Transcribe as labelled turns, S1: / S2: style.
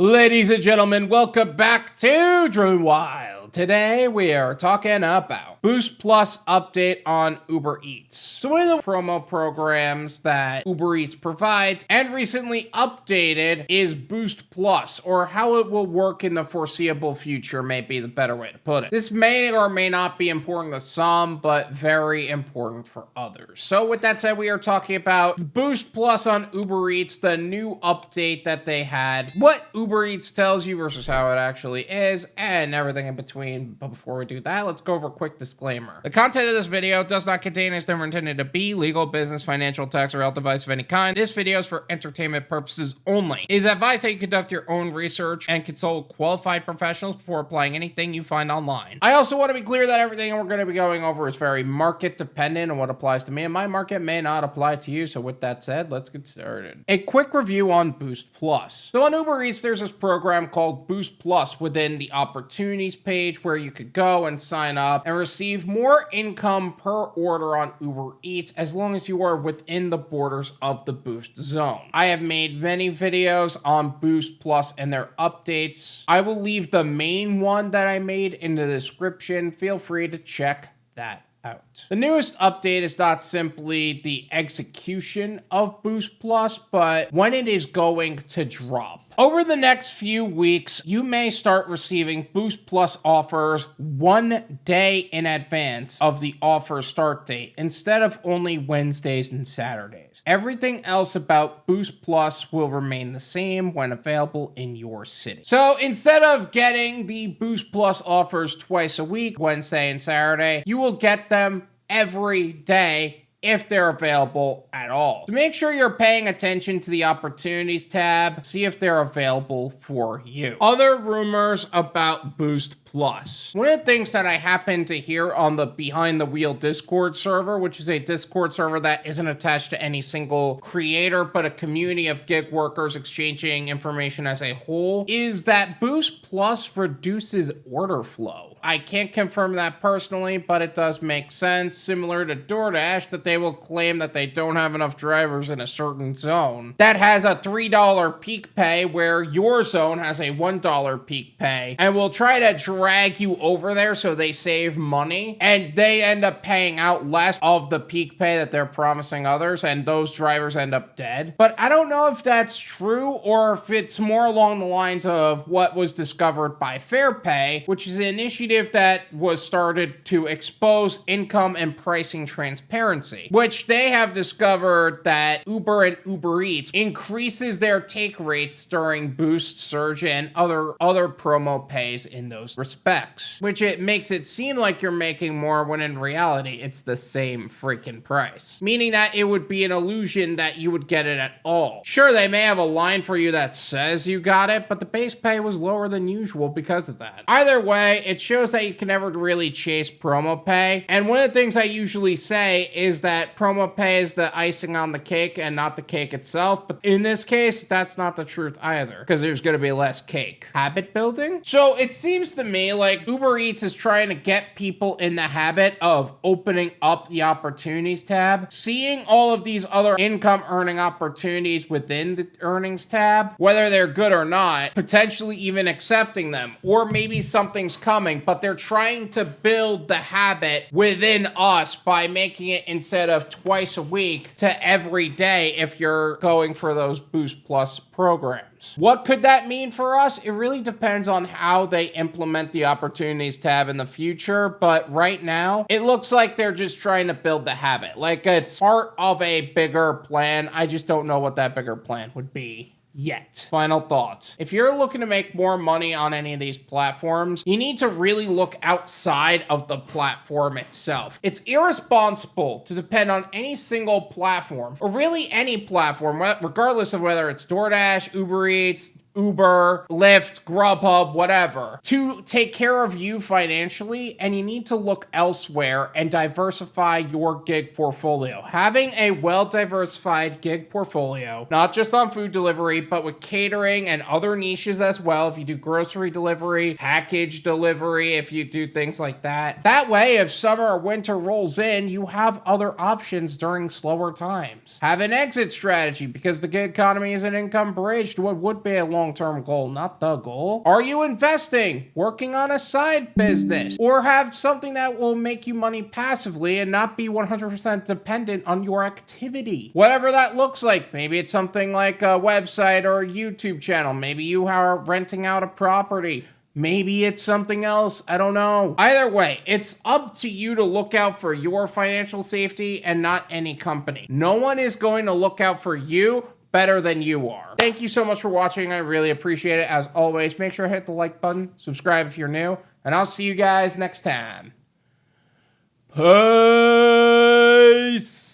S1: Ladies and gentlemen, welcome back to Driven Wyld. Today we are talking about Boost Plus update on UberEats. So one of the promo programs that UberEats provides and recently updated is Boost Plus, or how it will work in the foreseeable future may be the better way to put it. This may or may not be important to some, but very important for others. So with that said, we are talking about Boost Plus on UberEats, the new update that they had, what Uber Eats tells you versus how it actually is, and everything in between. But before we do that, let's go over a quick disclaimer. The content of this video does not contain, is never intended to be, legal, business, financial, tax, or health advice of any kind. This video is for entertainment purposes only. It is advised that you conduct your own research and consult qualified professionals before applying anything you find online. I also want to be clear that everything we're going to be going over is very market dependent, and what applies to me and my market may not apply to you. So with that said, let's get started. A quick review on Boost Plus. So on Uber Eats, there's this program called Boost Plus within the opportunities page where you could go and sign up and receive more income per order on Uber Eats as long as you are within the borders of the Boost zone. I have made many videos on Boost Plus and their updates. I will leave the main one that I made in the description. Feel free to check that out. The newest update is not simply the execution of Boost Plus, but when it is going to drop. Over the next few weeks, you may start receiving Boost Plus offers 1 day in advance of the offer start date, instead of only Wednesdays and Saturdays. Everything else about Boost Plus will remain the same when available in your city. So instead of getting the Boost Plus offers twice a week, Wednesday and Saturday, you will get them every day if they're available at all. So make sure you're paying attention to the opportunities tab, see if they're available for you. Other rumors about Boost Plus. One of the things that I happen to hear on the Behind the Wheel Discord server, which is a Discord server that isn't attached to any single creator, but a community of gig workers exchanging information as a whole, is that Boost Plus reduces order flow. I can't confirm that personally, but it does make sense, similar to Doordash, that they will claim that they don't have enough drivers in a certain zone that has a $3 peak pay where your zone has a $1 peak pay, and will try to drag you over there so they save money, and they end up paying out less of the peak pay that they're promising others, and those drivers end up dead. But I don't know if that's true or if it's more along the lines of what was discovered by Fair Pay, which is an initiative that was started to expose income and pricing transparency, which they have discovered that Uber and Uber Eats increases their take rates during Boost, Surge, and other promo pays in those respects, which it makes it seem like you're making more when in reality it's the same freaking price, meaning that it would be an illusion that you would get it at all. Sure, they may have a line for you that says you got it, but the base pay was lower than usual because of that. Either way, it shows that you can never really chase promo pay, and one of the things I usually say is that promo pay is the icing on the cake and not the cake itself, but in this case that's not the truth either, because there's going to be less cake. Habit building? So it seems to me like Uber Eats is trying to get people in the habit of opening up the opportunities tab, seeing all of these other income earning opportunities within the earnings tab, whether they're good or not, potentially even accepting them, or maybe something's coming, but they're trying to build the habit within us by making it, instead of twice a week, to every day if you're going for those Boost Plus programs. What could that mean for us? It really depends on how they implement the opportunities tab in the future, but right now it looks like they're just trying to build the habit. Like it's part of a bigger plan. I just don't know what that bigger plan would be yet. Final thoughts. If you're looking to make more money on any of these platforms, you need to really look outside of the platform itself. It's irresponsible to depend on any single platform, or really any platform, regardless of whether it's Doordash, Uber Eats, Uber, Lyft, Grubhub, whatever, to take care of you financially, and you need to look elsewhere and diversify your gig portfolio. Having a well-diversified gig portfolio, not just on food delivery, but with catering and other niches as well, if you do grocery delivery, package delivery, if you do things like that. That way, if summer or winter rolls in, you have other options during slower times. Have an exit strategy, because the gig economy is an income bridge to what would be a long long-term goal, not the goal. Are you investing, working on a side business, or have something that will make you money passively and not be 100% dependent on your activity? Whatever that looks like. Maybe it's something like a website or a YouTube channel. Maybe you are renting out a property. Maybe it's something else. I don't know. Either way, it's up to you to look out for your financial safety and not any company. No one is going to look out for you better than you are. Thank you so much for watching. I really appreciate it. As always, make sure to hit the like button, subscribe if you're new, and I'll see you guys next time. Peace.